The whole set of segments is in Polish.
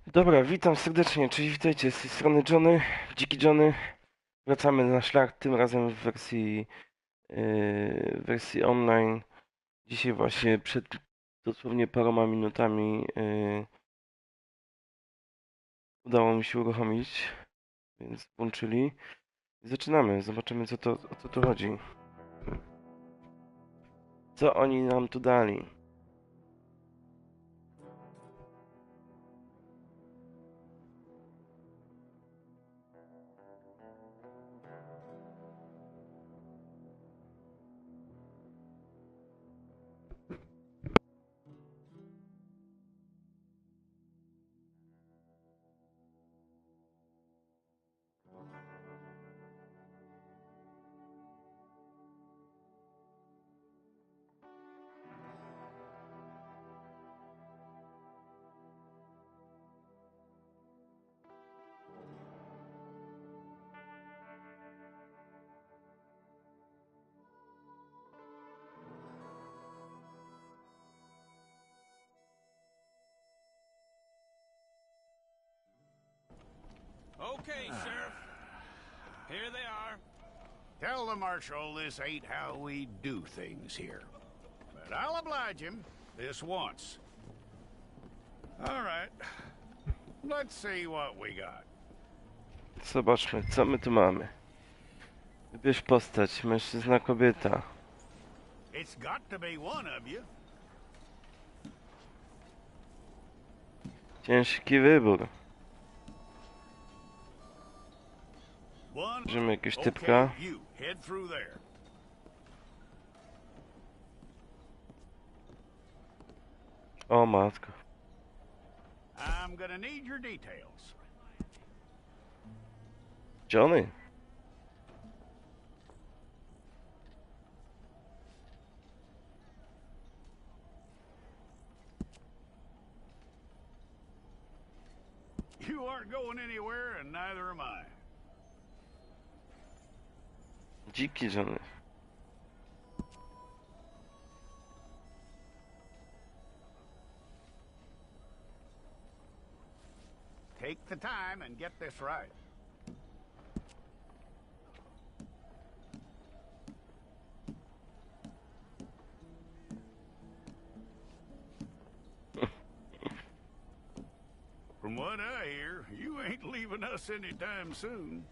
Dobra, witam serdecznie, cześć, witajcie, z tej strony Johnny, Dziki Johnny. Wracamy na szlak, tym razem w wersji online. Dzisiaj właśnie przed dosłownie paroma minutami udało mi się uruchomić, więc włączyli. I zaczynamy, zobaczymy o co tu chodzi. Co oni nam tu dali? Okay, Sheriff. Here they are. Tell the Marshal this ain't how we do things here. But I'll oblige him this once. All right. Let's see what we got. Zobaczmy, co my tu mamy. Wybierz postać, mężczyzna, kobieta. It's got to be one of you. Ciężki wybór. One. Bierzemy jakiegoś Okay, typka. you head through there. O matko. I'm gonna need your details. Johnny? You aren't going anywhere, and neither am I. Dziki Johnny. Take the time and get this right. From what I hear, you ain't leaving us anytime soon.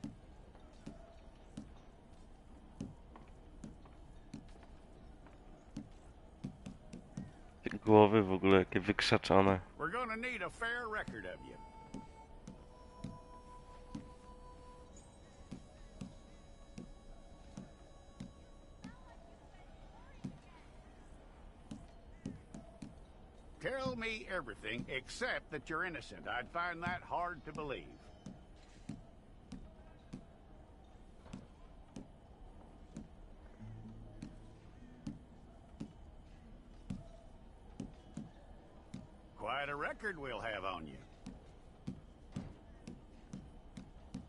Te głowy w ogóle jakie wykrzaczone. We're gonna need a fair record of you. Tell me everything except that you're innocent. I'd find that hard to believe. Quite a record we'll have on you.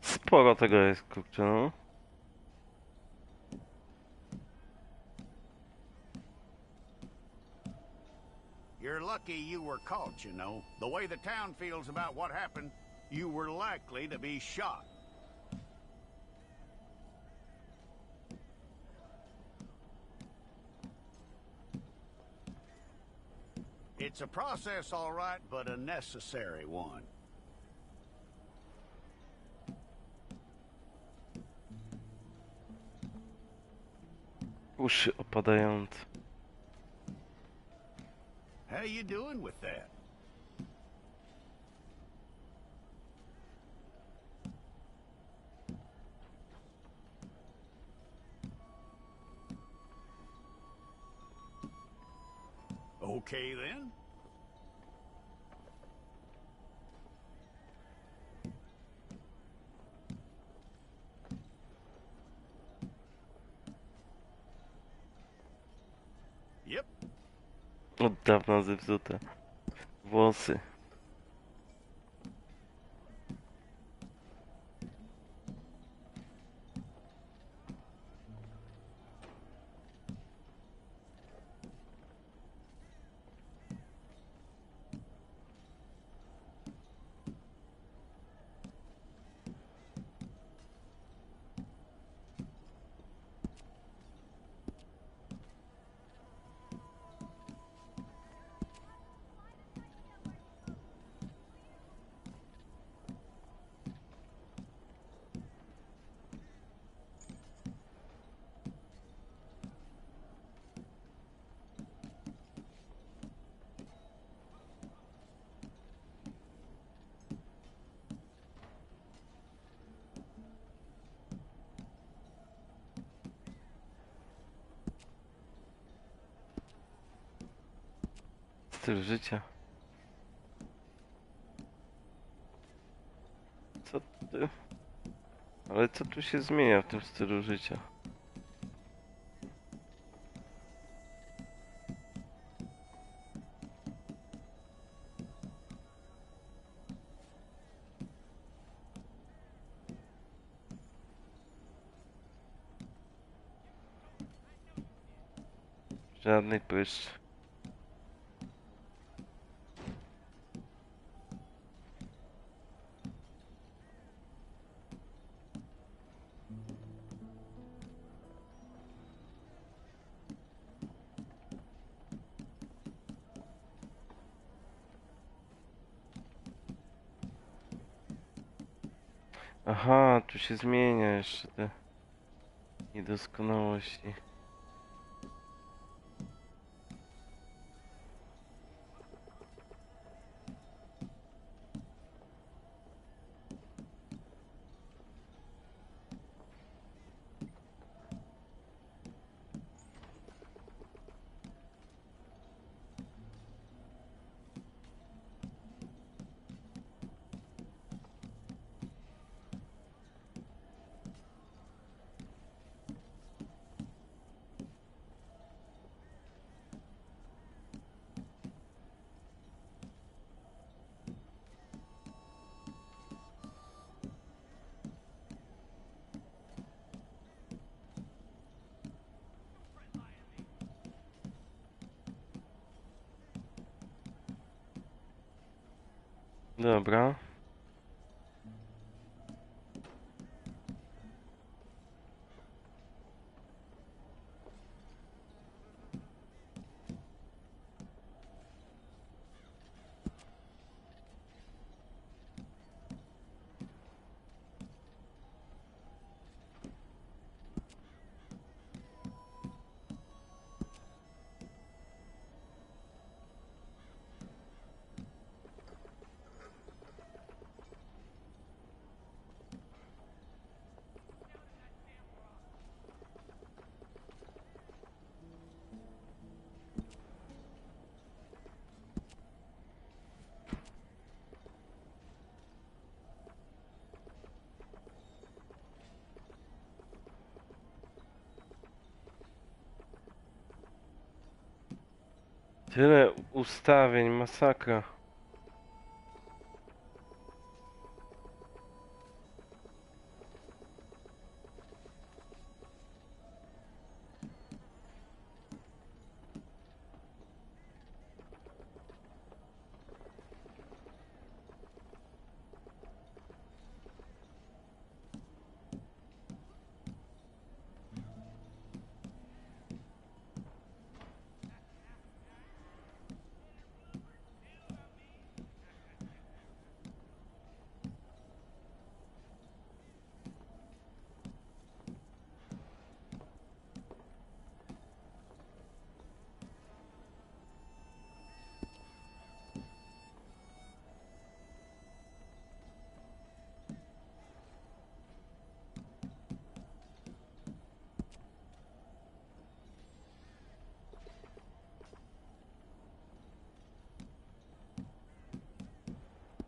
Sporo tego jest, kurczę, no. You're lucky you were caught, you know. The way the town feels about what happened, you were likely to be shot. It's a process, all right, but a necessary one. Uszy opadające. How you doing with that? Okay, then. Yep. Od dawna zepsute. Włosy. styl życia. Co ty? Ale co tu się zmienia w tym stylu życia? Żadnych pysz. Aha, tu się zmienia jeszcze te niedoskonałości. Dobra. Tyle ustawień, masakra.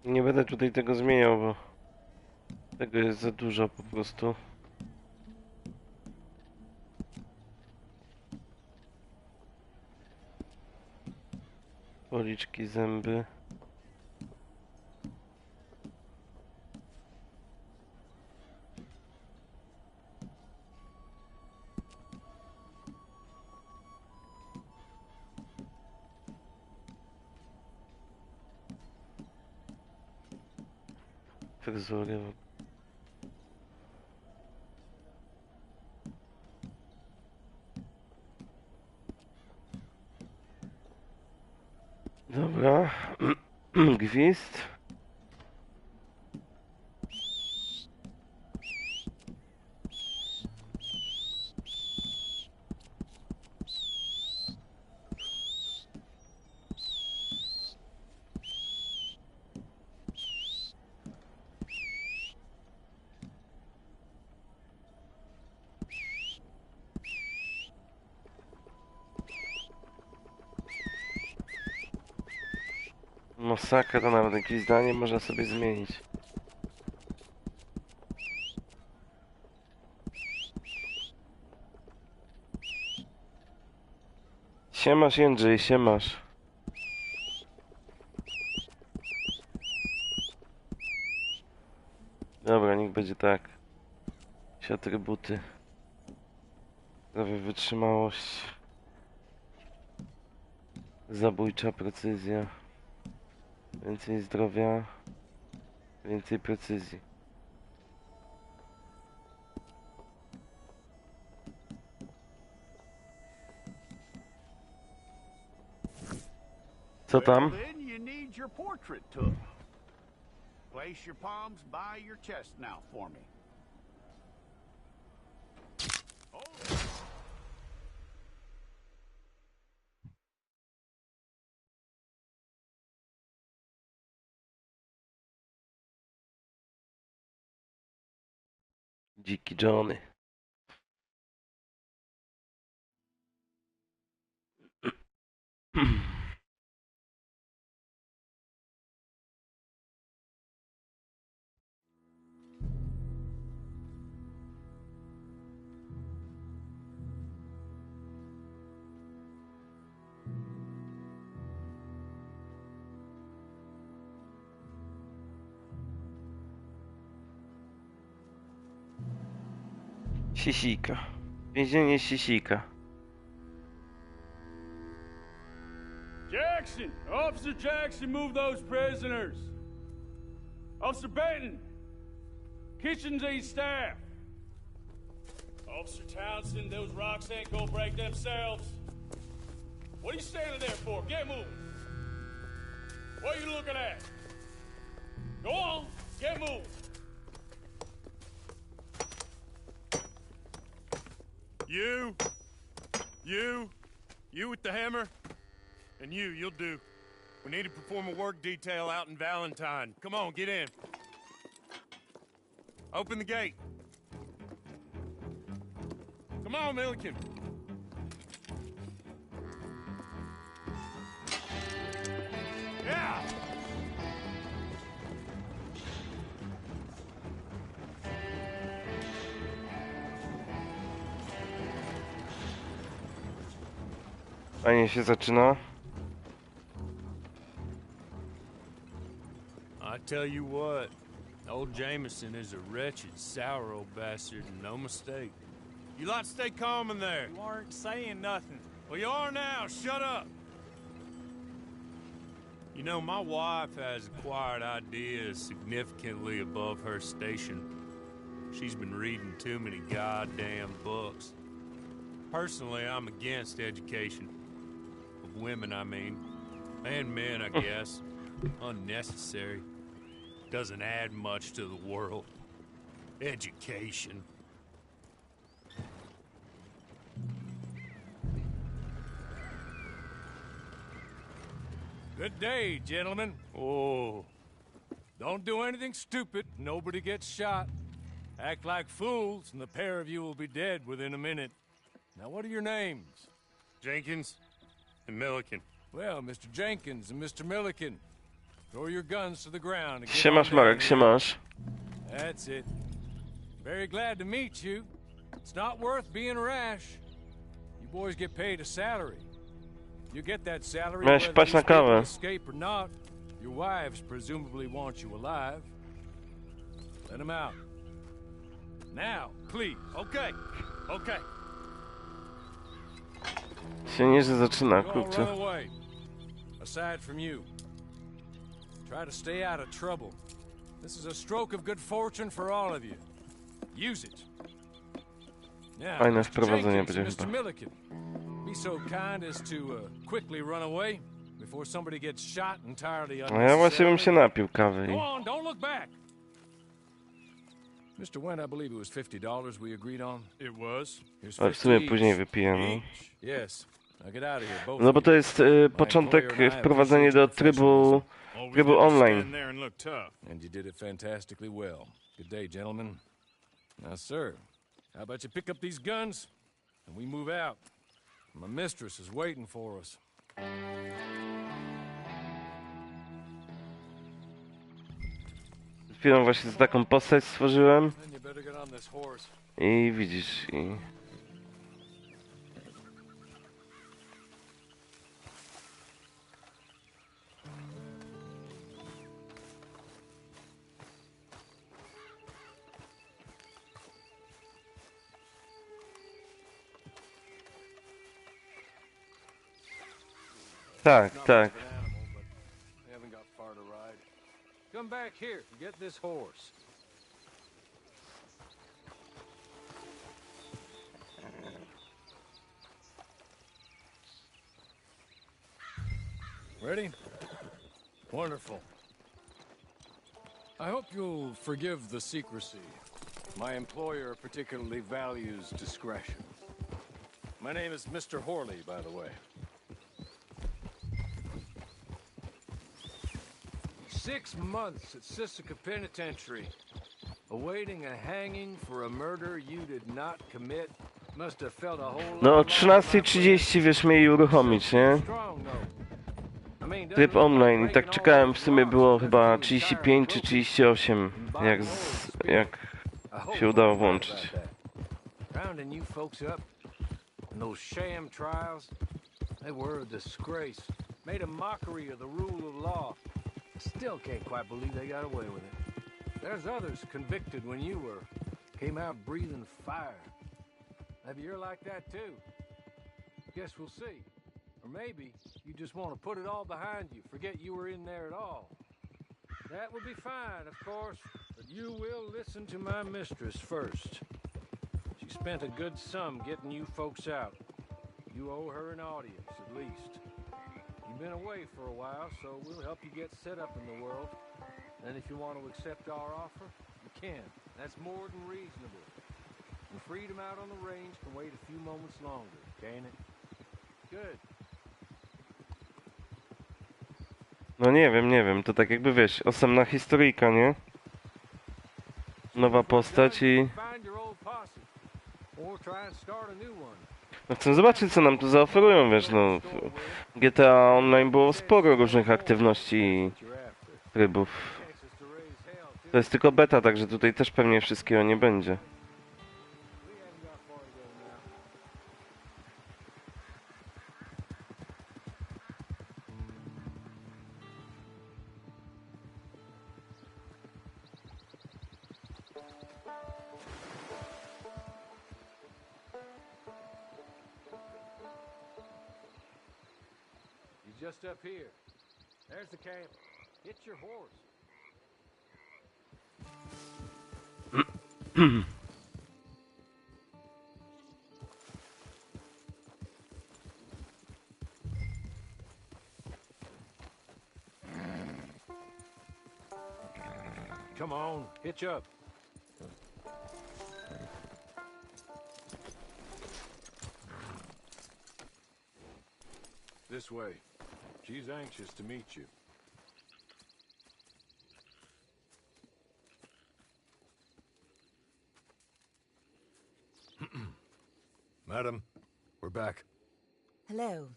Nie będę tutaj tego zmieniał, bo tego jest za dużo po prostu. Policzki, zęby. Fryzury. Dobra. Gwizd. Masakra, nawet jakieś zdanie można sobie zmienić. Siemasz Jędrzej, siemasz. Dobra, niech będzie tak. Atrybuty. Zdrowie, wytrzymałość. Zabójcza precyzja. Więcej zdrowia. Więcej precyzji. Co tam? Well, then you need your portrait took. Place your palms by your chest now for me. Dziki Johnny. Sisika. Więzienie Sisika. Jackson! Officer Jackson, move those prisoners. Officer Benton, kitchens and staff. Officer Townsend, those rocks ain't gonna break themselves. What are you standing there for? Get moving. What are you looking at? Go on, get moving. You with the hammer, and you'll do. We need to perform a work detail out in Valentine. Come on, get in. Open the gate. Come on, Milliken. Yeah! Fajnie się zaczyna. I tell you what, old Jameson is a wretched, sour old bastard, and no mistake. You lot stay calm in there. You aren't saying nothing. Well, you are now. Shut up. You know, my wife has acquired ideas significantly above her station. She's been reading too many goddamn books. Personally, I'm against education. Of women, I mean. And men, I guess. Unnecessary. Doesn't add much to the world. Education. Good day, gentlemen. Oh. Don't do anything stupid. Nobody gets shot. Act like fools, and the pair of you will be dead within a minute. Now, what are your names? Jenkins and Milliken. Well, Mr. Jenkins and Mr. Milliken, throw your guns to the ground and get Siemasz on Marek, down here. siemasz. That's it. Very glad to meet you. It's not worth being rash. You boys get paid a salary. You get that salary Miałeś whether wpaść na these people kawę. escape or not. Your wives presumably want you alive. Let them out. Now, please. Okay. Okay. Się nieźle zaczyna, You all run kurczę. away. Aside from you. Try to stay out of trouble. This is a stroke of good fortune for all of you. Use it. Now, Fajne Mr. wprowadzenie Jenkins będzie and Mr. chyba. Milliken, be so kind as to quickly run away before somebody gets shot entirely A ja właśnie bym się unnecessarily. napił kawy Go i... on, don't look back. Mr. Went, I believe it was $50 we agreed on. It was. Here's Ale w sumie 50 później each. wypiję, no. Yes. Now get out of here, both No of bo you. to jest początek, wprowadzenie do trybu Oh, we Grupa had to online. stand there and look tough. And you did it fantastically well. Good day, gentlemen. Now, sir, how about you pick up these guns and we move out? My mistress is waiting for us. chwilą właśnie taką postać stworzyłem Then you better get on this horse. i widzisz, i... Tak, tak. An animal, but they haven't got far to ride. Come back here and get this horse. Ready? Wonderful. I hope you'll forgive the secrecy. My employer particularly values discretion. My name is Mr. Horley, by the way. 6 months at Sisika Penitentiary, awaiting a hanging for a murder you did not commit. Must have felt a whole lot No o longer, my 13:30 wiesz, mieli uruchomić, nie? strong, though. I mean, Tryb online i tak czekałem, w sumie było chyba 35 czy 38, jak się udało włączyć. Rounding you folks up and those sham trials, they were a disgrace. Made a mockery of the rule of law. I still can't quite believe they got away with it. There's others convicted when you were. Came out breathing fire. Maybe you're like that too. Guess we'll see. Or maybe you just want to put it all behind you, forget you were in there at all. That would be fine, of course, but you will listen to my mistress first. She spent a good sum getting you folks out. You owe her an audience, at least. You've been away for a while, so we'll help you get set up in the world. And if you want to accept our offer, you can. That's more than reasonable. And freedom out on the range can wait a few moments longer, can't it? Good. No nie wiem, to tak jakby wiesz, osobna historyjka, nie? Nowa postać i... Find your old posse, or try and start a new one. No chcę zobaczyć, co nam tu zaoferują, wiesz, no... W GTA Online było sporo różnych aktywności i trybów. Chances to raise hell, too. To jest tylko beta, także tutaj też pewnie wszystkiego nie będzie. We haven't got far to go now. You're just up here. There's the camp. Get your horse. Come on, hitch up. This way. She's anxious to meet you. Madam, we're back. Hello.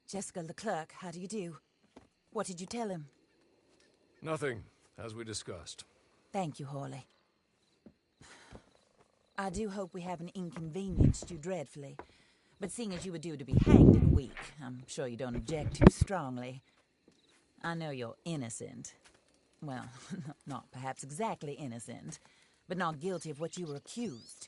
Jessica Leclerc, how do you do? What did you tell him? Nothing, as we discussed. Thank you, Hawley. I do hope we haven't inconvenienced you dreadfully. But seeing as you were due to be hanged in a week, I'm sure you don't object too strongly. I know you're innocent. Well, not perhaps exactly innocent, but not guilty of what you were accused.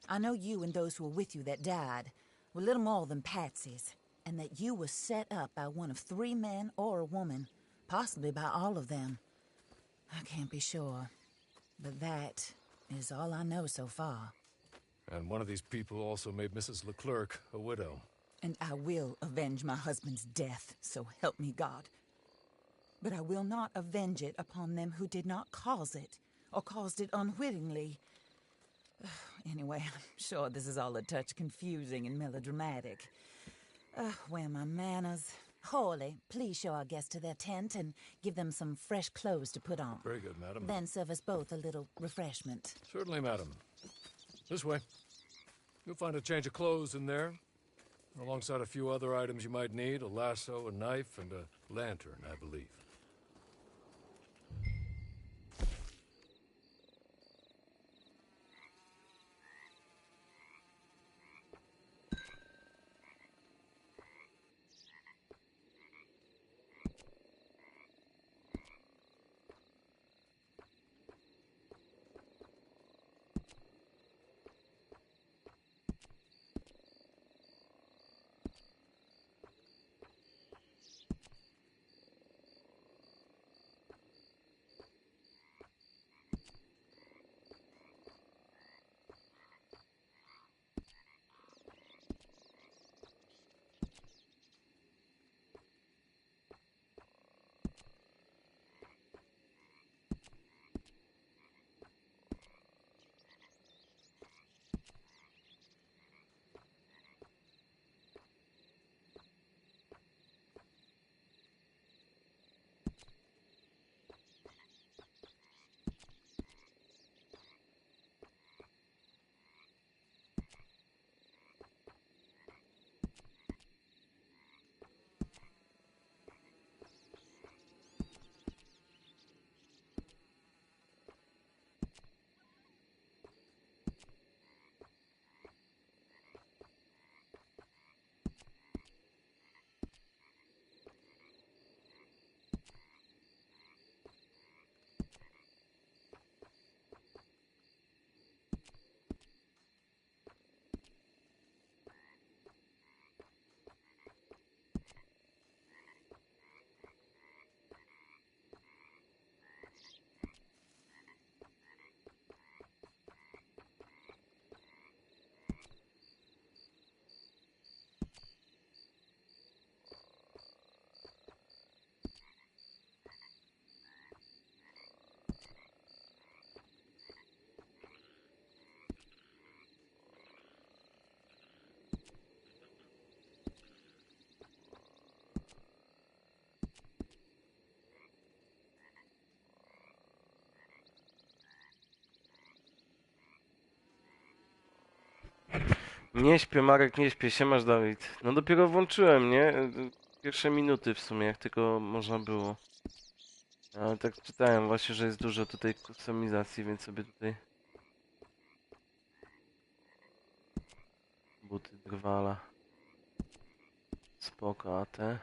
I know you and those who were with you that died were little more than patsies, and that you were set up by one of 3 men or a woman, possibly by all of them. I can't be sure, but that is all I know so far. And one of these people also made Mrs. Leclerc a widow. And I will avenge my husband's death, so help me God. But I will not avenge it upon them who did not cause it, or caused it unwittingly. Anyway, I'm sure this is all a touch confusing and melodramatic. Where are my manners? Hawley, please show our guests to their tent and give them some fresh clothes to put on. Very good, madam. Then serve us both a little refreshment. Certainly, madam. This way. You'll find a change of clothes in there, alongside a few other items you might need, a lasso, a knife, and a lantern, I believe. Nie śpię, Marek, nie śpię. Siemasz, Dawid. No dopiero włączyłem, nie? Pierwsze minuty w sumie, jak tylko można było. Ale tak czytałem właśnie, że jest dużo tutaj kustomizacji, więc sobie tutaj... Buty drwala. Spoko, a te?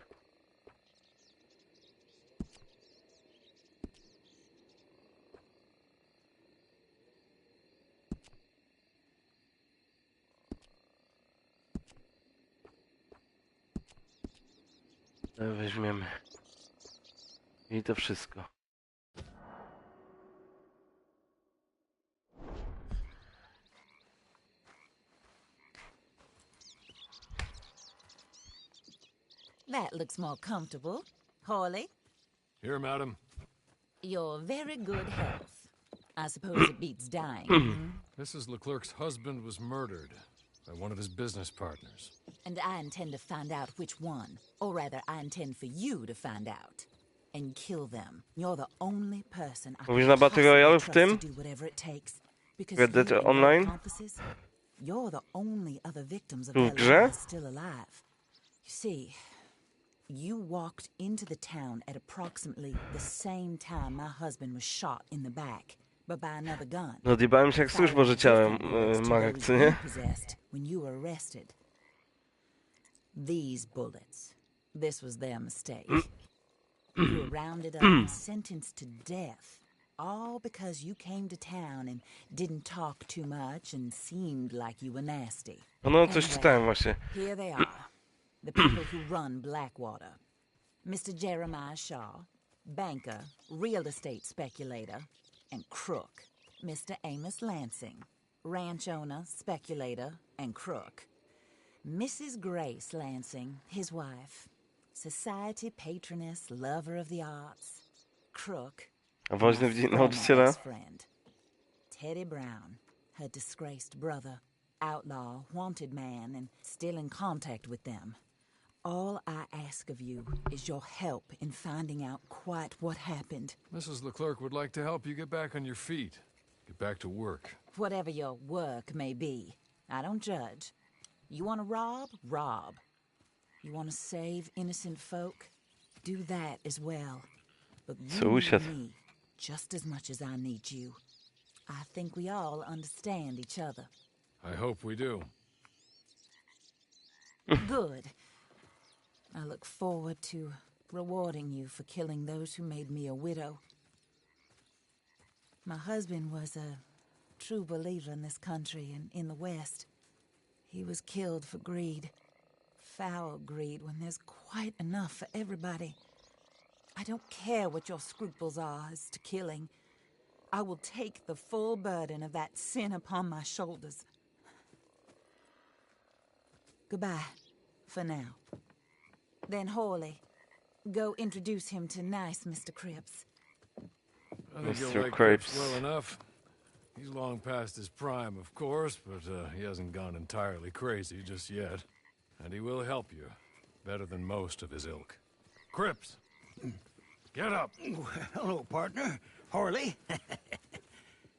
To weźmiemy. I to wszystko. That looks more comfortable. Hawley, Here, madam. you're very good health. I suppose it beats dying. Mrs. Leclerc's husband was murdered by one of his business partners. And I intend to find out which one. Or rather, I intend for you to find out. And kill them. You're the only person I Mówisz can na Battle Royale w possibly tym? trust to do whatever it takes. Because Red Dead you and your Online? accomplices, you're the only other victims of W their grze? lives still alive. You see, you walked into the town at approximately the same time my husband was shot in the back, but by another gun. No odjebałem się jak służba życiałem, Marek, co nie? Possessed when you were arrested. These bullets. This was their mistake. You were rounded up and sentenced to death, all because you came to town and didn't talk too much and seemed like you were nasty. No coś Anyway, czytałem właśnie. here they are, the people who run Blackwater. Mr. Jeremiah Shaw, banker, real estate speculator, and crook. Mr. Amos Lansing, ranch owner, speculator, and crook. Mrs. Grace Lansing, his wife, society patroness, lover of the arts, crook. A woźny and my former nauczyciela? ex-friend, Teddy Brown, her disgraced brother, outlaw, wanted man, and still in contact with them. All I ask of you is your help in finding out quite what happened. Mrs. Leclerc would like to help you get back on your feet. Get back to work. Whatever your work may be, I don't judge. You want to rob? Rob. You want to save innocent folk? Do that as well. But you need Sąsiad. me just as much as I need you. I think we all understand each other. I hope we do. Good. I look forward to rewarding you for killing those who made me a widow. My husband was a true believer in this country and in the West. He was killed for greed. Foul greed when there's quite enough for everybody. I don't care what your scruples are as to killing. I will take the full burden of that sin upon my shoulders. Goodbye, for now. Then Hawley, go introduce him to nice Mr. Cripps. I think Mr. you'll like Cripes. Cripps well enough. He's long past his prime, of course, but he hasn't gone entirely crazy just yet. And he will help you, better than most of his ilk. Cripps, get up. Hello, partner. Harley.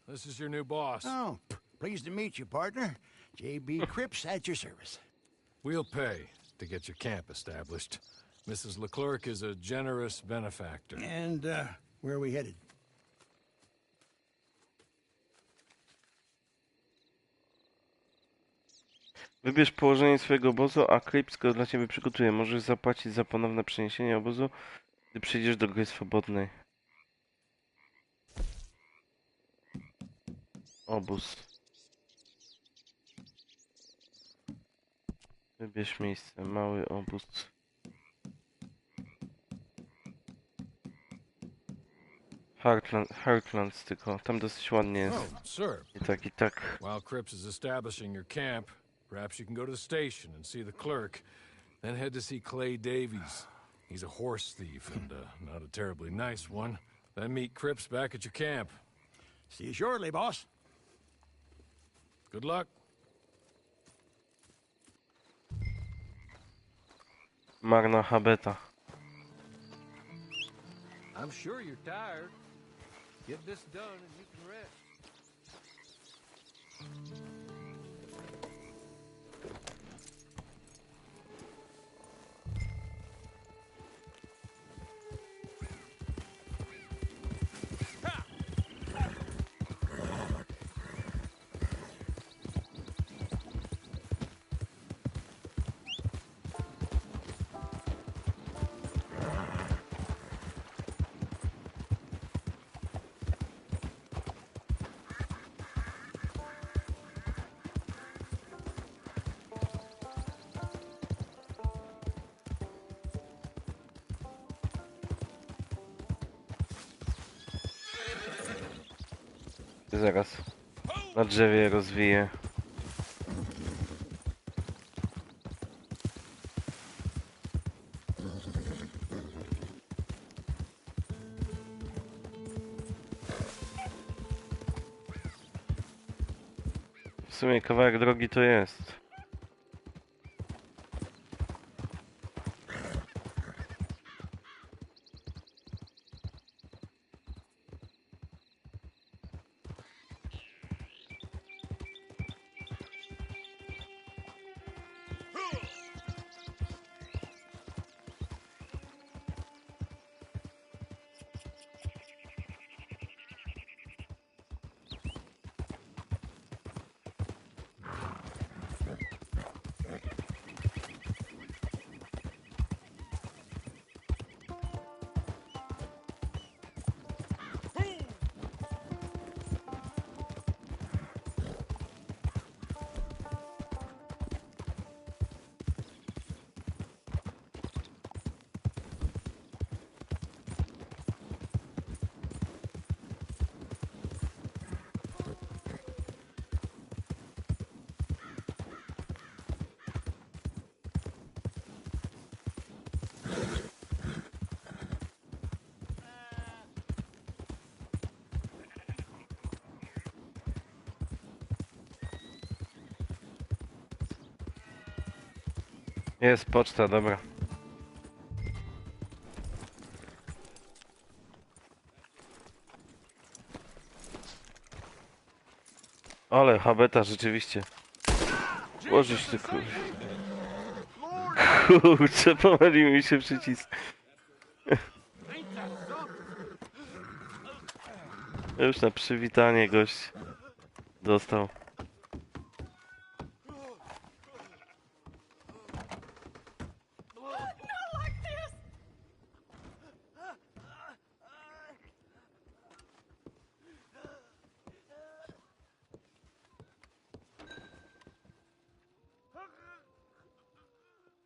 This is your new boss. Oh, pleased to meet you, partner. J.B. Cripps at your service. We'll pay to get your camp established. Mrs. Leclerc is a generous benefactor. And, where are we headed? Wybierz położenie swojego obozu, a Clips go dla ciebie przygotuje. Możesz zapłacić za ponowne przeniesienie obozu, gdy przejdziesz do gry swobodnej. Obóz. Wybierz miejsce. Mały obóz. Heartlands tylko. Tam dosyć ładnie jest. Oh, sir. I tak. While Cripps is establishing your camp, perhaps you can go to the station and see the clerk, then head to see Clay Davies. He's a horse thief and not a terribly nice one. Then meet Cripps back at your camp. See you shortly, boss. Good luck. Marna habeta. I'm sure you're tired. Get this done and you can rest. Zaraz. Na drzewie rozwiję. W sumie kawałek drogi to jest. Jest poczta, dobra. Ale habeta rzeczywiście. Bożyś ty kur... Kurczę, pomylił mi się przycisk. Już na przywitanie gość dostał.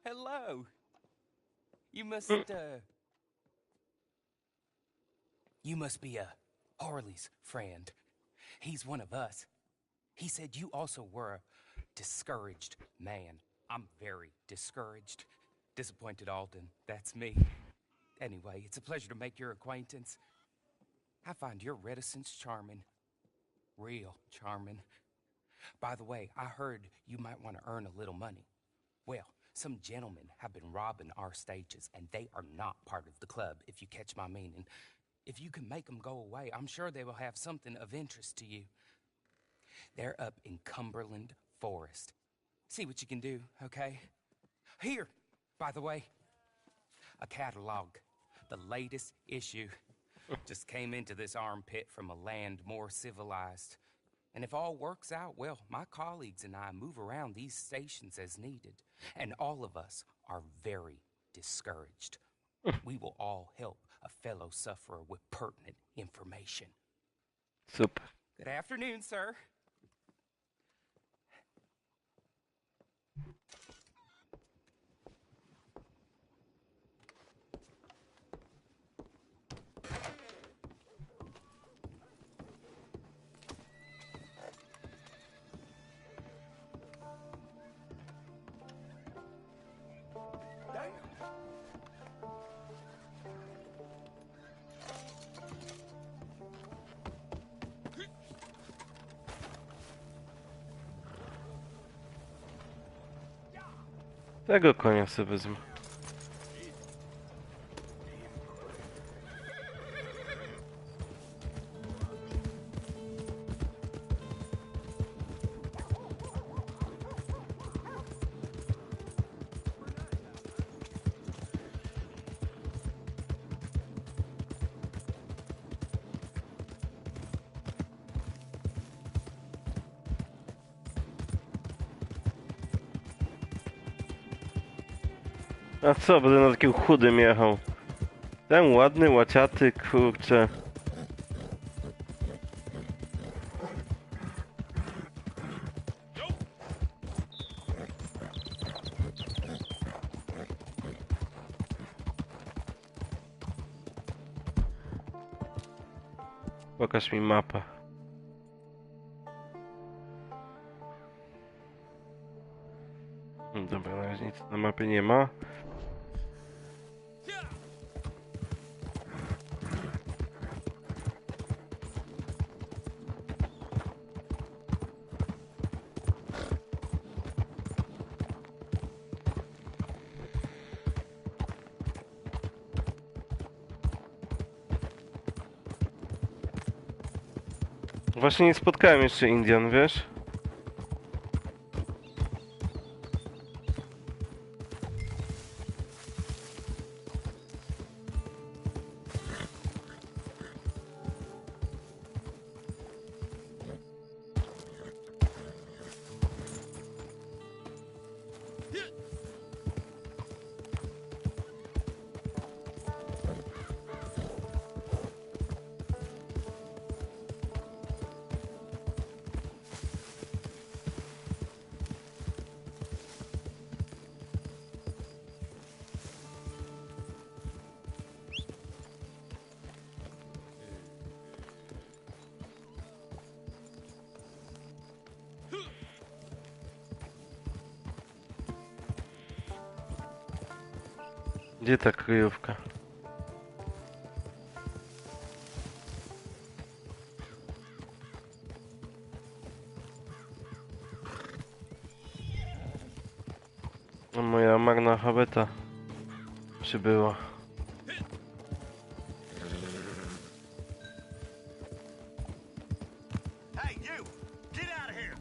Hello. You must be Harley's friend. He's one of us. He said you also were a discouraged man. I'm very discouraged. Disappointed Alden, that's me. Anyway, it's a pleasure to make your acquaintance. I find your reticence charming. Real charming. By the way, I heard you might want to earn a little money. Well, some gentlemen have been robbing our stages, and they are not part of the club, if you catch my meaning. If you can make them go away, I'm sure they will have something of interest to you. They're up in Cumberland Forest. See what you can do, okay? Here, by the way, a catalog. The latest issue. Just came into this armpit from a land more civilized. And if all works out, well, my colleagues and I move around these stations as needed. And all of us are very discouraged. We will all help a fellow sufferer with pertinent information. Super. Good afternoon, sir. Tego konia sobie wezmę. A co, będę na takim chudym jechał. Ten ładny, łaciaty, kurczę. Pokaż mi mapę. Dobra, na razie nic na mapie nie ma. Właśnie nie spotkałem jeszcze Indian, wiesz? Gdzie ta kryjówka? No, moja marna habeta przybyła. Hey, you! Get out of here!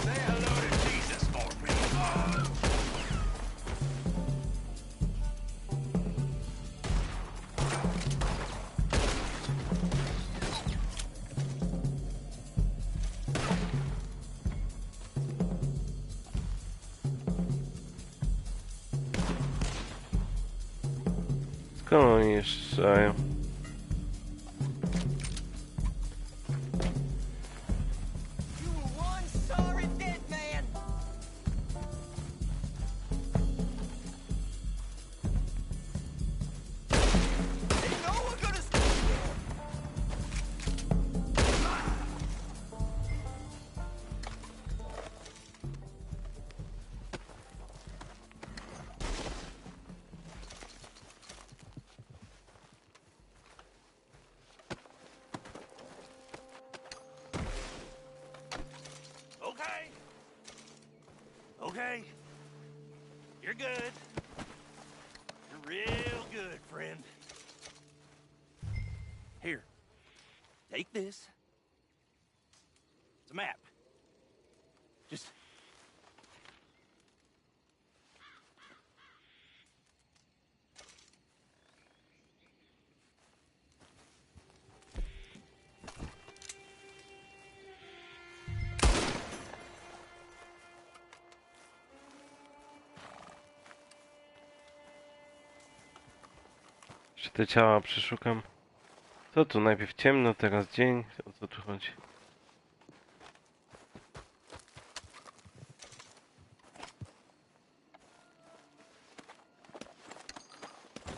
Say hello to Jesus for me. Skąd oni jeszcze? You were one sorry dead man. Ain't no one gonna Okay. Okay. You're good. You're real good, friend. Here. Take this. It's a map. Just... Czy te ciała przeszukam? Co tu? Najpierw ciemno, teraz dzień. O co tu chodzi?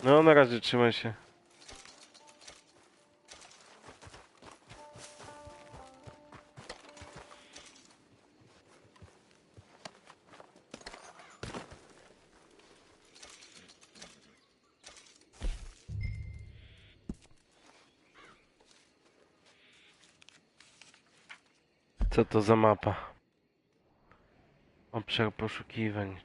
No, na razie trzymaj się. Co to za mapa? Obszar poszukiwań.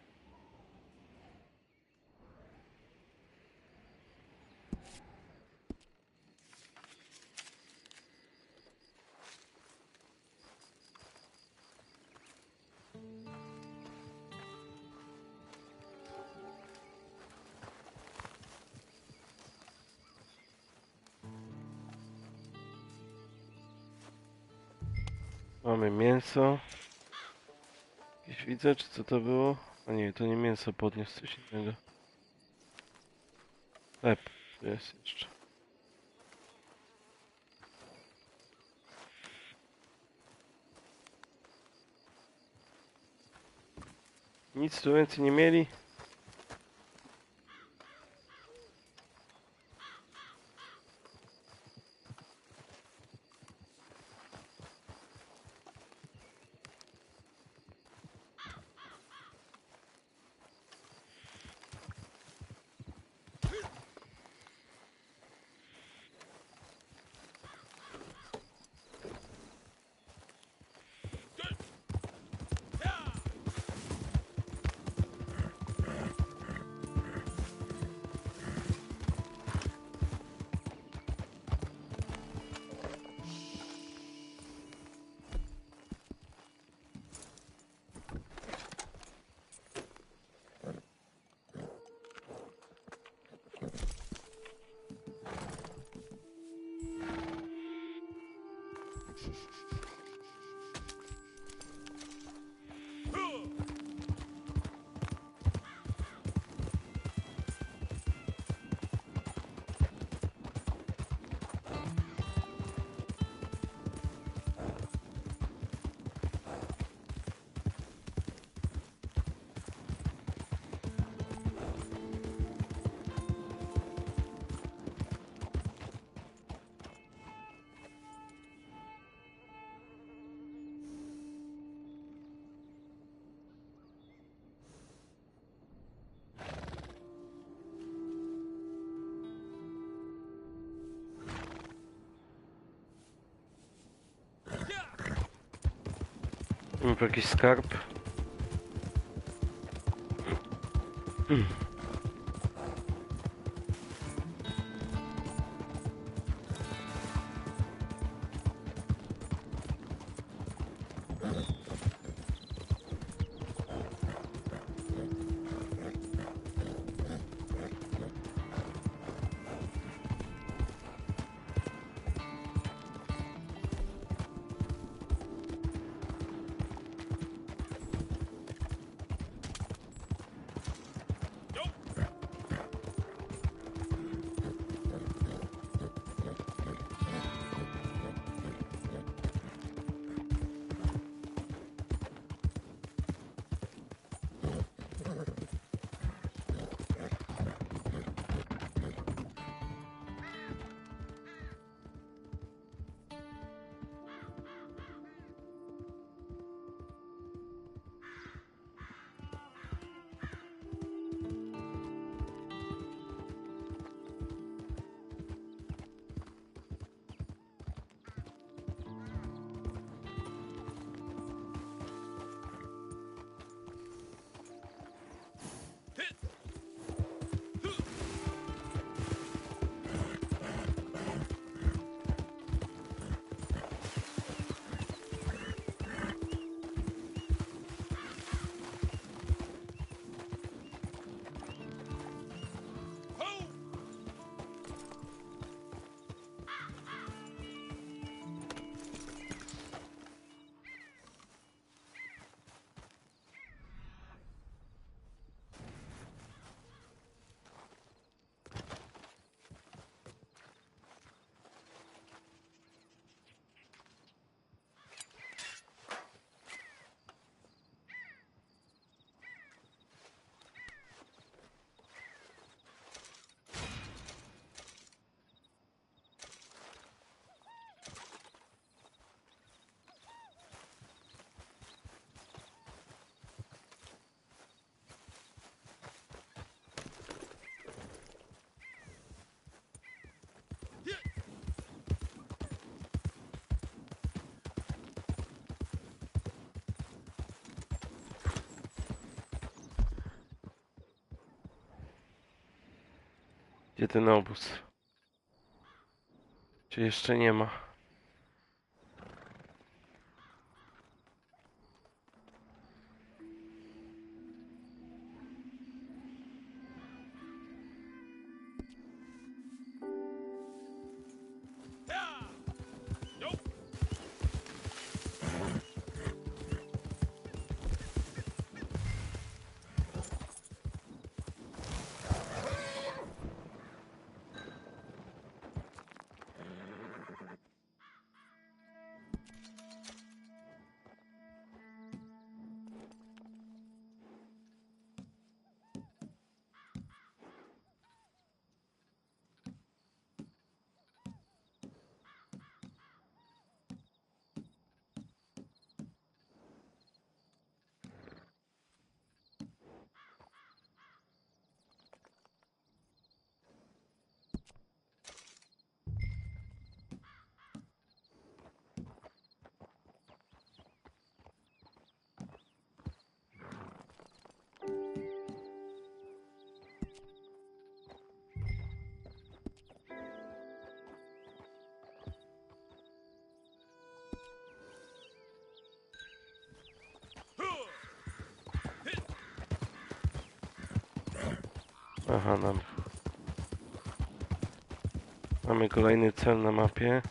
Mamy mięso. Jakieś widzę, czy co to było? A nie, to nie mięso, podniósł coś innego. Chleb, tu jest jeszcze. Nic tu więcej nie mieli? Mam tu jakiś skarb. Gdzie ten obóz? Czy jeszcze nie ma? Aha, dobra. Mamy kolejny cel na mapie.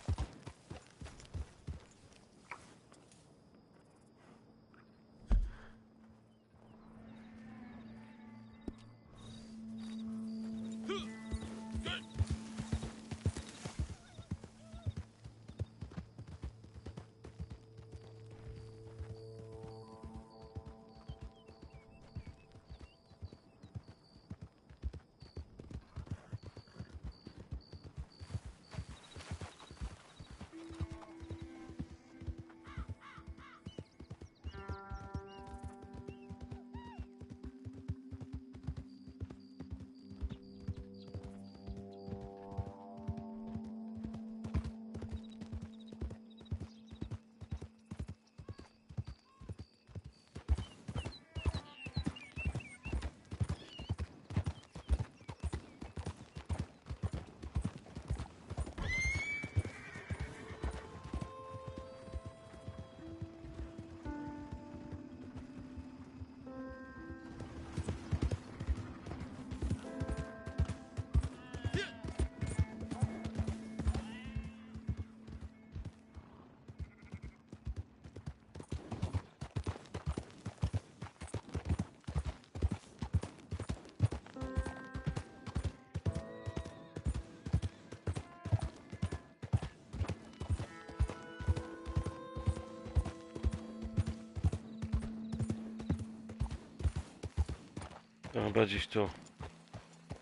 Dobra, gdzieś tu.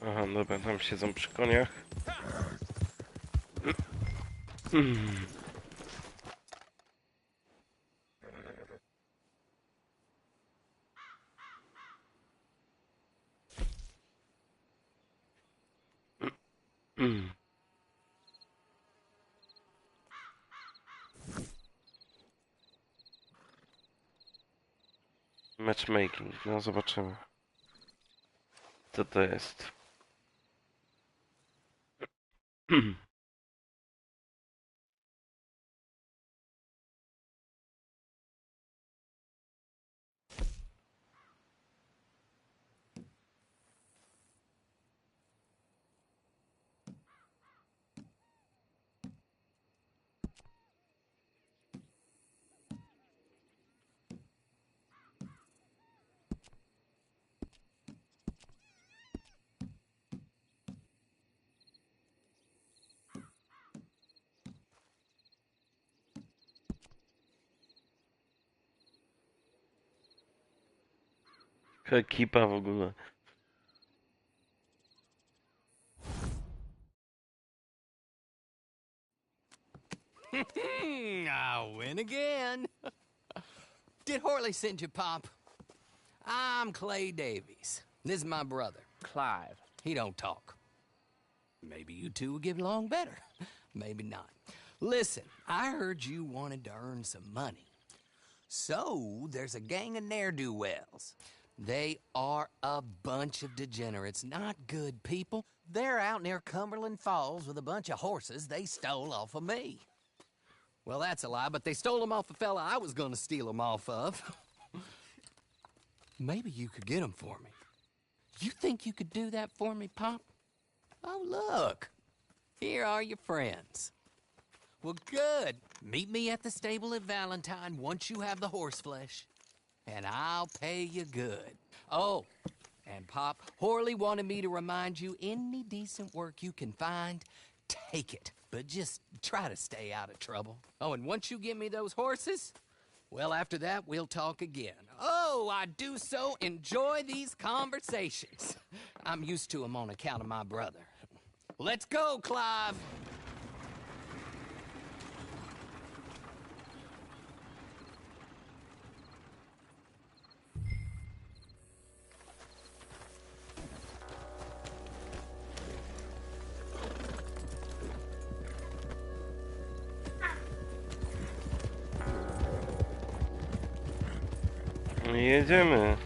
Aha, dobra, tam siedzą przy koniach. Matchmaking, no zobaczymy. Co to jest? Ekipa w ogóle. I win again. Did Horley send you, Pop? I'm Clay Davies. This is my brother, Clive. He don't talk. Maybe you two will get along better. Maybe not. Listen, I heard you wanted to earn some money. So, there's a gang of ne'er-do-wells. They are a bunch of degenerates, not good people. They're out near Cumberland Falls with a bunch of horses they stole off of me. Well, that's a lie, but they stole them off a fella I was gonna steal them off of. Maybe you could get them for me. You think you could do that for me, Pop? Oh, look. Here are your friends. Well, good. Meet me at the stable at Valentine once you have the horse flesh. And I'll pay you good. Oh, and Pop, Horley wanted me to remind you, any decent work you can find, take it. But just try to stay out of trouble. Oh, and once you give me those horses, well, after that, we'll talk again. Oh, I do so enjoy these conversations. I'm used to them on account of my brother. Let's go, Clive. Jedziemy.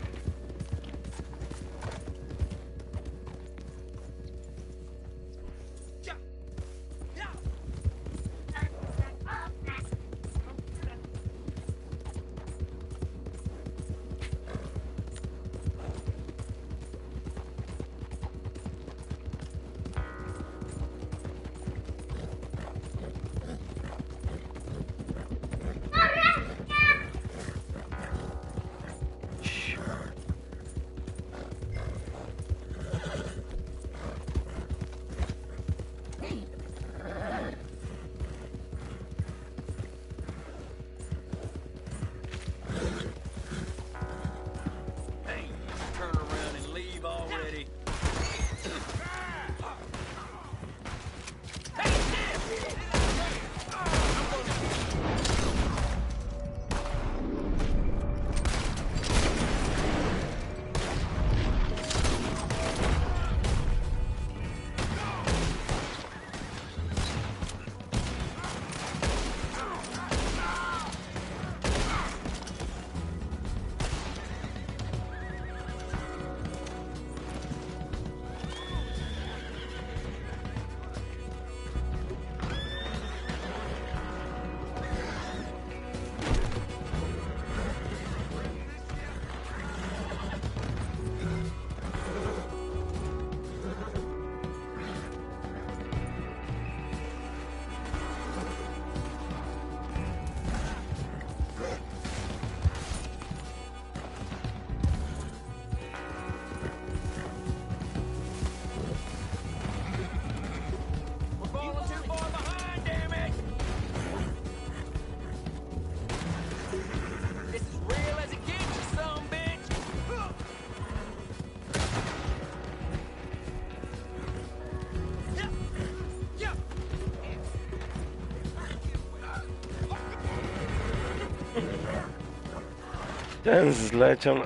Ten zleciał na,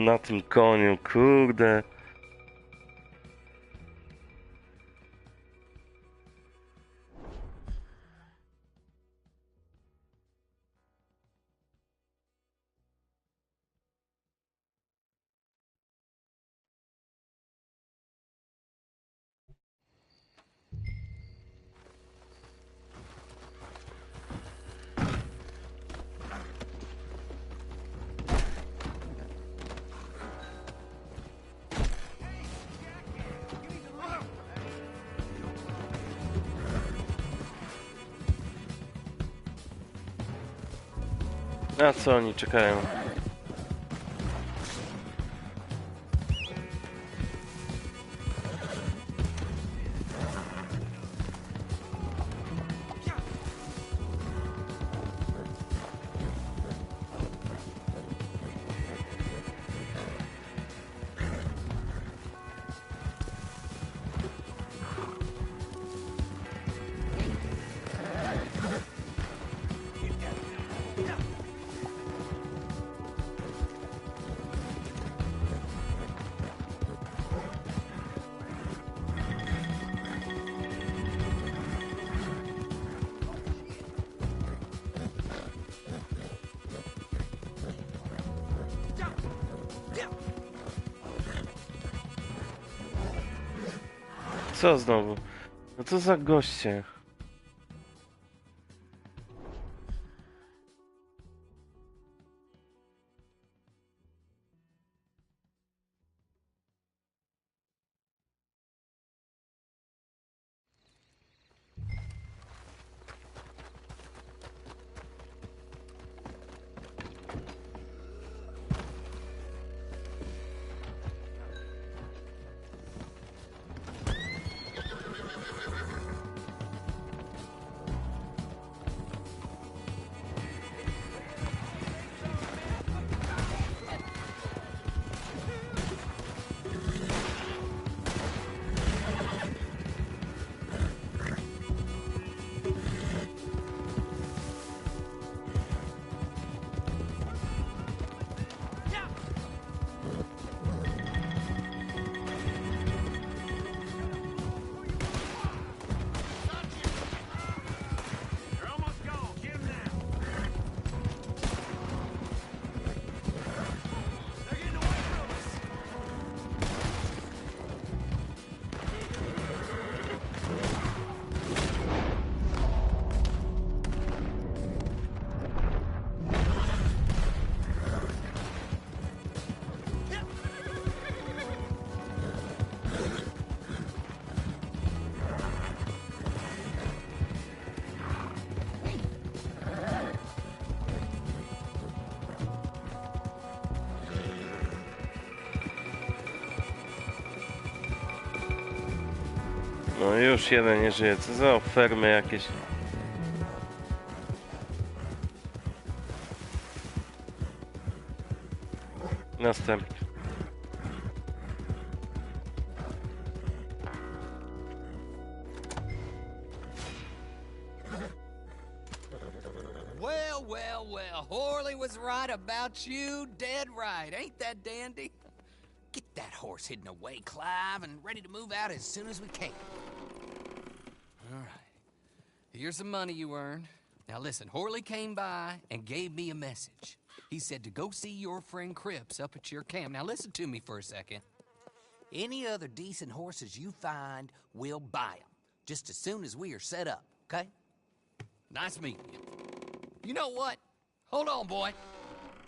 na tym koniu, kurde. Na co oni czekają? Co znowu? No co za goście? No już jeden nie żyje. Co za fermy jakieś. Następny. Well, well, well. Horley was right about you. Dead right. Ain't that dandy? Get that horse hidden away, Clive, and ready to move out as soon as we can. All right. Here's the money you earned. Now listen, Horley came by and gave me a message. He said to go see your friend Cripps up at your camp. Now listen to me for a second. Any other decent horses you find, we'll buy them. Just as soon as we are set up, okay? Nice meeting you. You know what? Hold on, boy.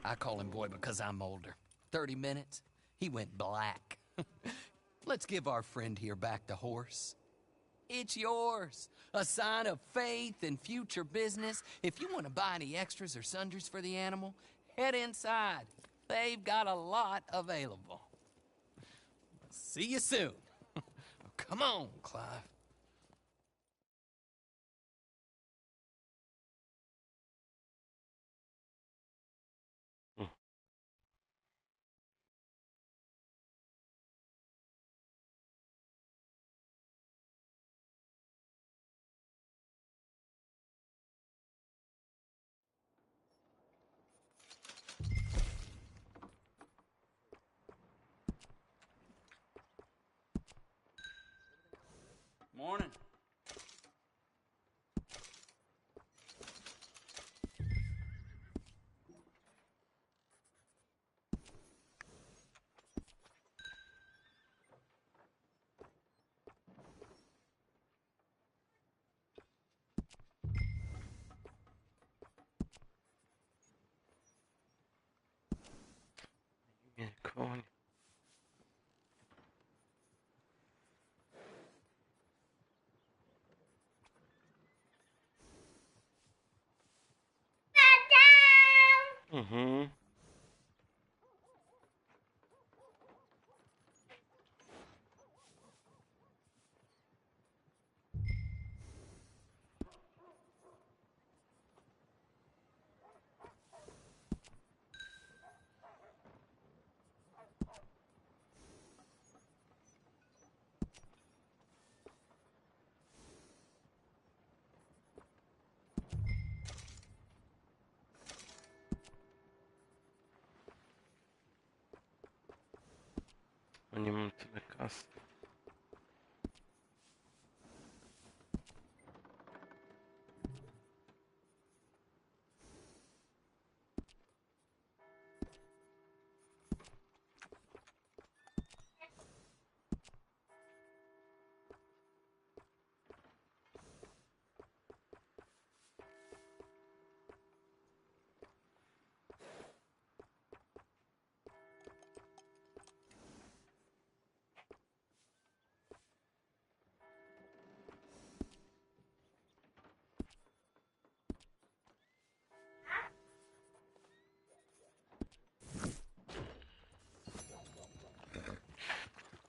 I call him boy because I'm older. 30 minutes, he went black. Let's give our friend here back the horse. It's yours. A sign of faith and future business. If you want to buy any extras or sundries for the animal, head inside. They've got a lot available. See you soon. Come on, Clive. Mhm. O, nie mam tyle kasy.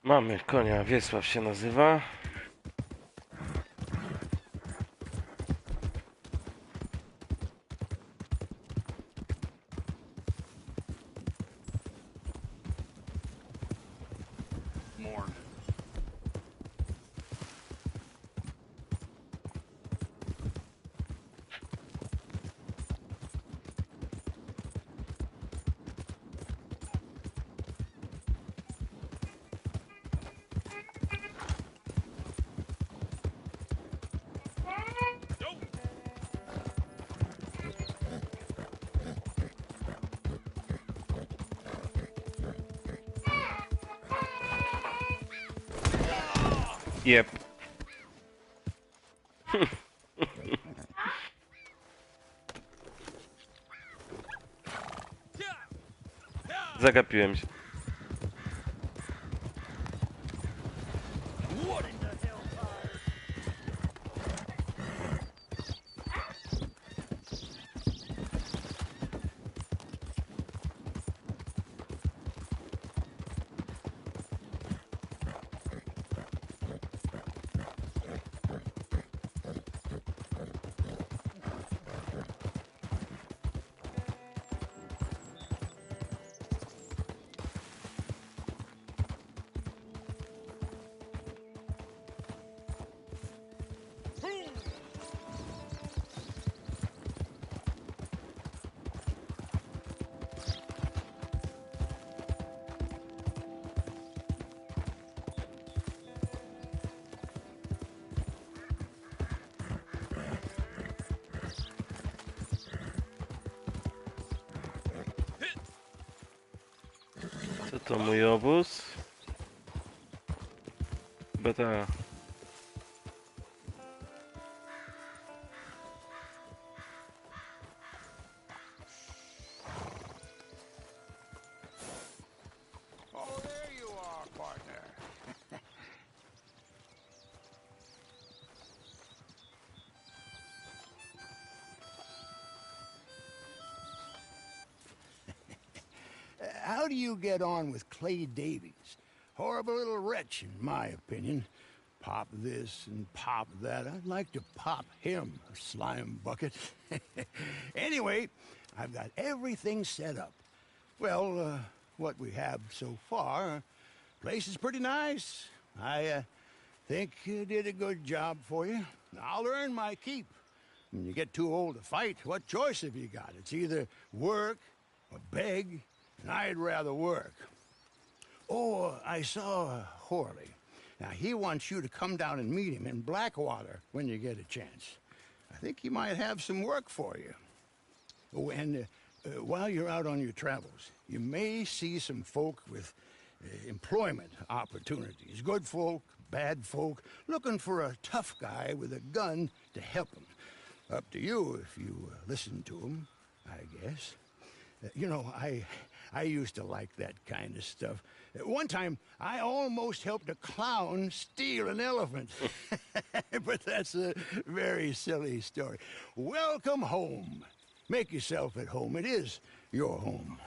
Mamy konia, Wiesław się nazywa. Morning. Jep. Zagapiłem się. Co to mój obóz? Chyba ta. Oh, there you are, partner. How do you get on with Clay Davies? Horrible little wretch, in my opinion. Pop this and pop that. I'd like to pop him, a slime bucket. Anyway, I've got everything set up. Well, what we have so far, place is pretty nice. I think you did a good job for you. I'll earn my keep. When you get too old to fight, what choice have you got? It's either work or beg, and I'd rather work. Oh, I saw Horley. Now, he wants you to come down and meet him in Blackwater when you get a chance. I think he might have some work for you. Oh, and while you're out on your travels, you may see some folk with employment opportunities. Good folk, bad folk, looking for a tough guy with a gun to help them. Up to you if you listen to them, I guess. You know, I used to like that kind of stuff. One time, I almost helped a clown steal an elephant. But that's a very silly story. Welcome home. Make yourself at home. It is You're home.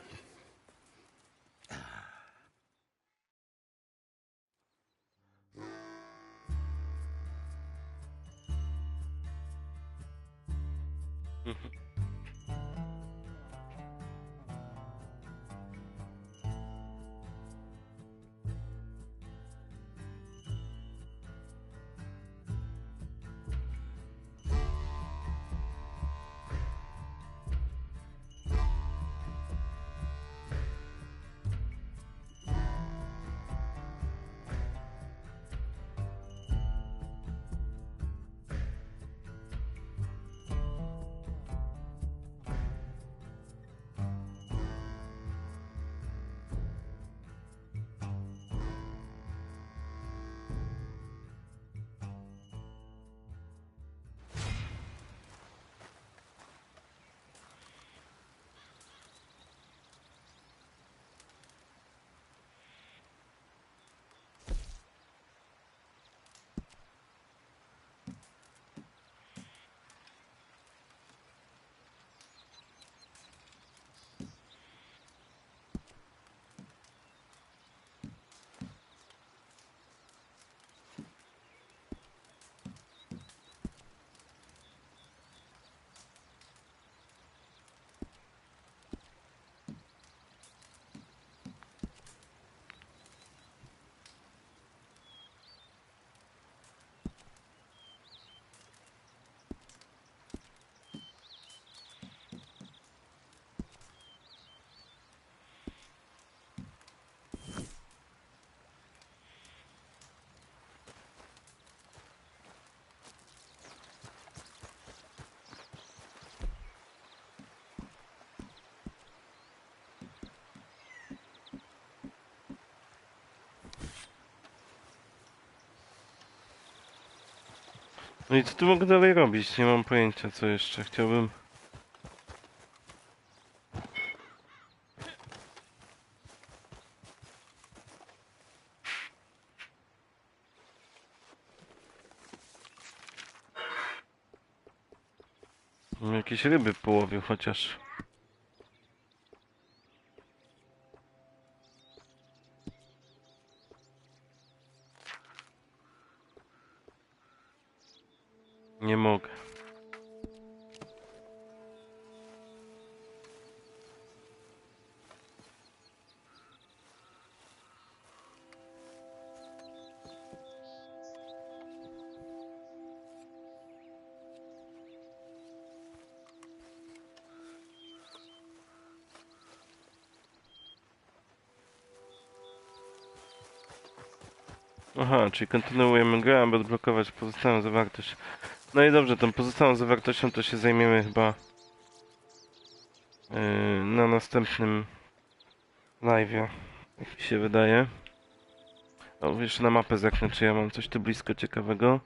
No i co tu mogę dalej robić? Nie mam pojęcia, co jeszcze chciałbym. Jakieś ryby połowił chociaż. Nie mogę. Aha, czyli kontynuujemy grę, aby odblokować pozostałą zawartość. No i dobrze, tą pozostałą zawartością to się zajmiemy chyba na następnym live'ie, jak mi się wydaje. O, jeszcze na mapę zerknę, czy ja mam coś tu blisko ciekawego.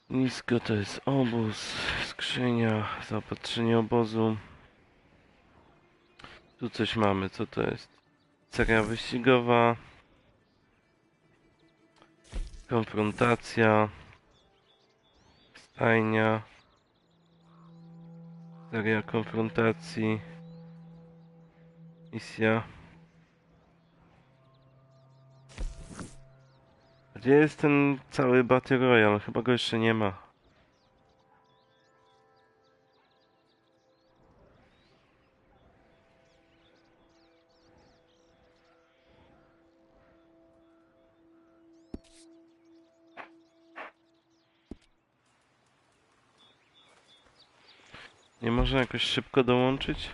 Nisko to jest obóz, skrzynia, zaopatrzenie obozu. Tu coś mamy, co to jest? Seria wyścigowa. Konfrontacja. Stajnia. Seria konfrontacji. Misja. Gdzie jest ten cały Battle Royale? Chyba go jeszcze nie ma. Nie można jakoś szybko dołączyć?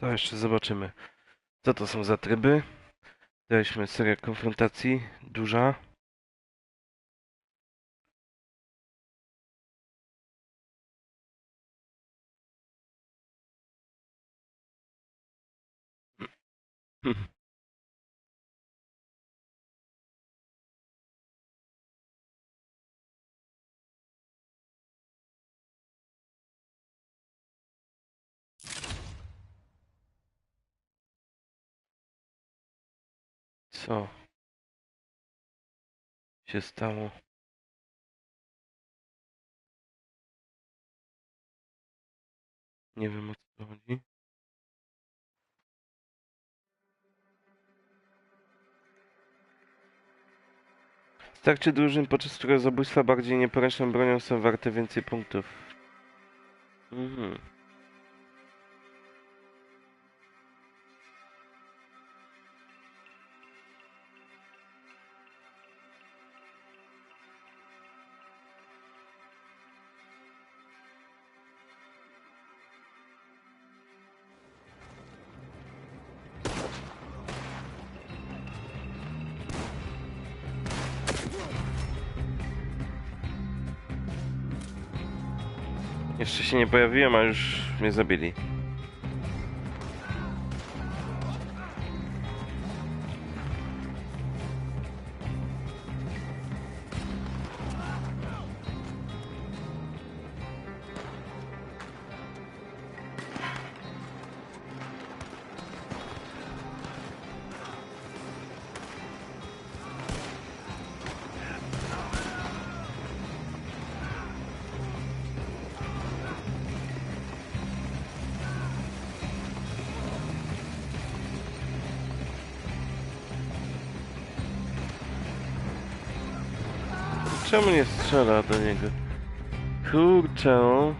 To jeszcze zobaczymy. Co to są za tryby? Daliśmy serię konfrontacji, duża. Co się stało? Nie wiem, o co chodzi. Starcie drużyn, podczas którego zabójstwa bardziej nieporęczną bronią są warte więcej punktów. Mhm. Jeszcze się nie pojawiłem, a już mnie zabili. Czemu nie strzela do niego? Kurczę, no.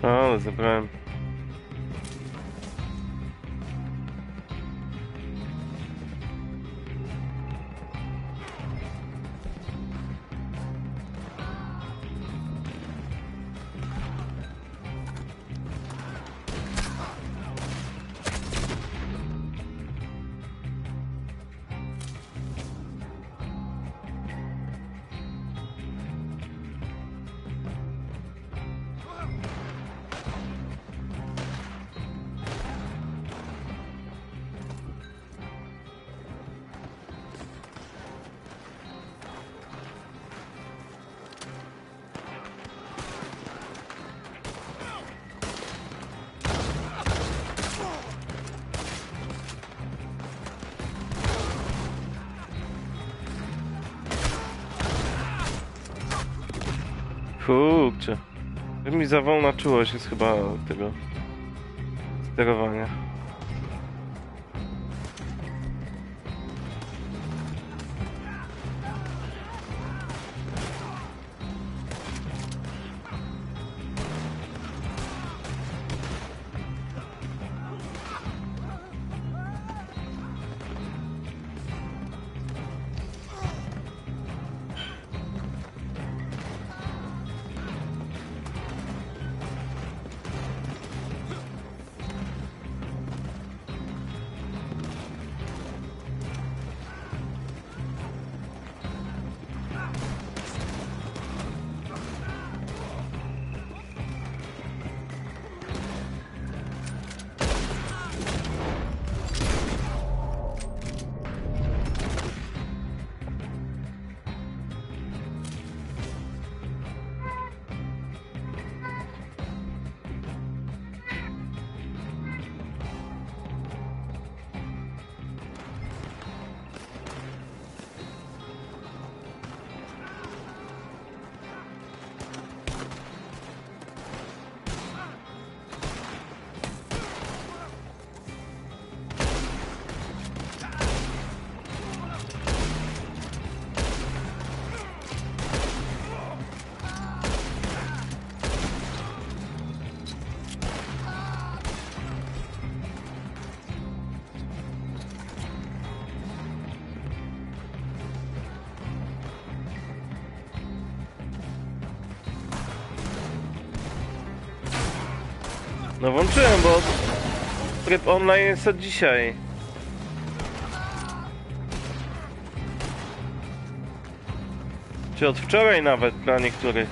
Ale zabrałem. Kurczę. Mi za wolna czułość jest chyba tego sterowania. No włączyłem, bo tryb online jest od dzisiaj. Czy od wczoraj nawet dla niektórych.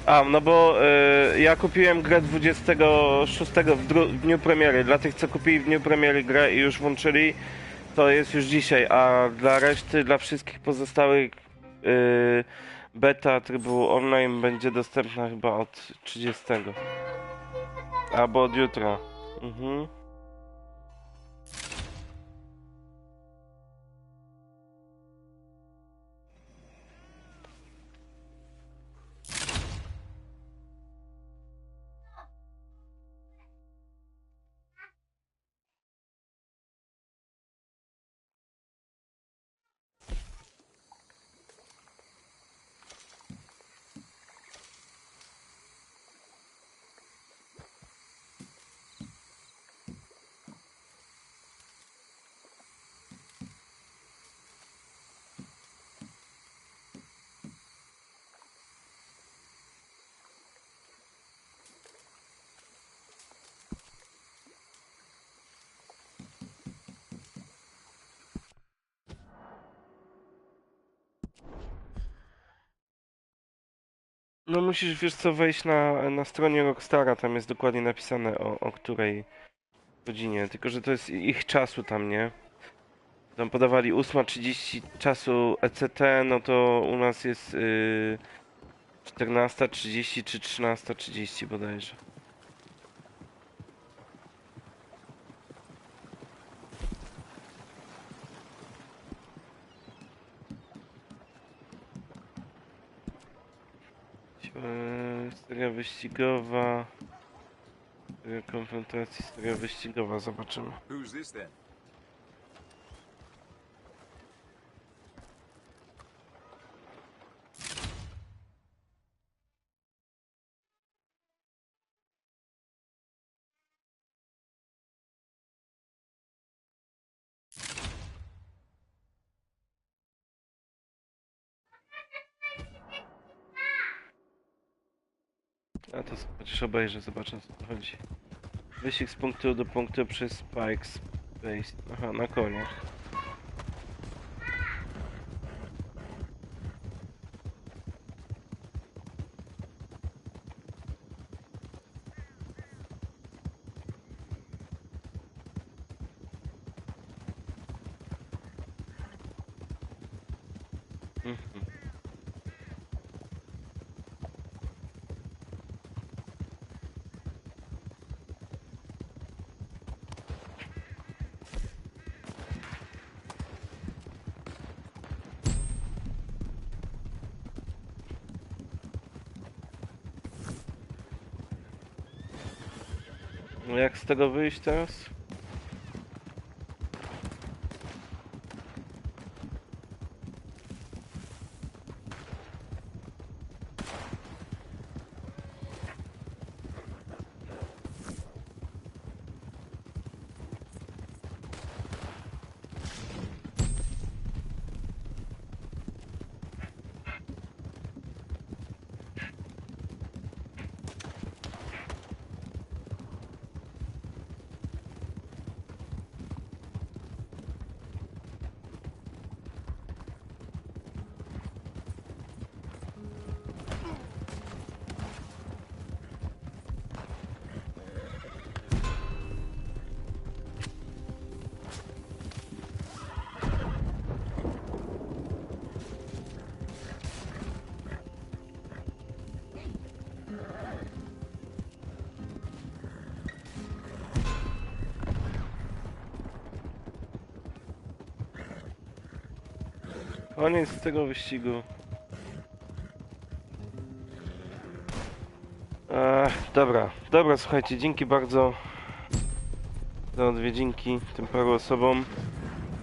A, no bo ja kupiłem grę 26 w dniu premiery. Dla tych, co kupili w dniu premiery grę i już włączyli, to jest już dzisiaj, a dla reszty, dla wszystkich pozostałych beta trybu online będzie dostępna chyba od 30. Albo od jutra. Mhm. No musisz, wiesz co, wejść na stronie Rockstara, tam jest dokładnie napisane o której godzinie, tylko że to jest ich czasu tam, nie? Tam podawali 8:30 czasu ECT, no to u nas jest 14:30 czy 13:30 bodajże. Seria wyścigowa. Seria konfrontacji, seria wyścigowa, zobaczymy. Who's this then? A to chociaż obejrzę, zobaczę, o co tu chodzi. Wyścig z punktu do punktu przez Spikes Base. Aha, na koniach. Mhm. No jak z tego wyjść teraz? Koniec tego wyścigu. Dobra, słuchajcie, dzięki bardzo za odwiedzinki tym paru osobom.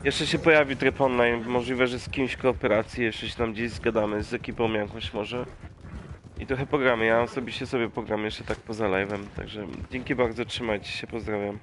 Jeszcze się pojawi tryb online, możliwe, że z kimś kooperacji, jeszcze się tam gdzieś zgadamy z ekipą jakoś może. I trochę pogramy, ja osobiście sobie pogram jeszcze tak poza live'em, także dzięki bardzo, trzymajcie się, pozdrawiam.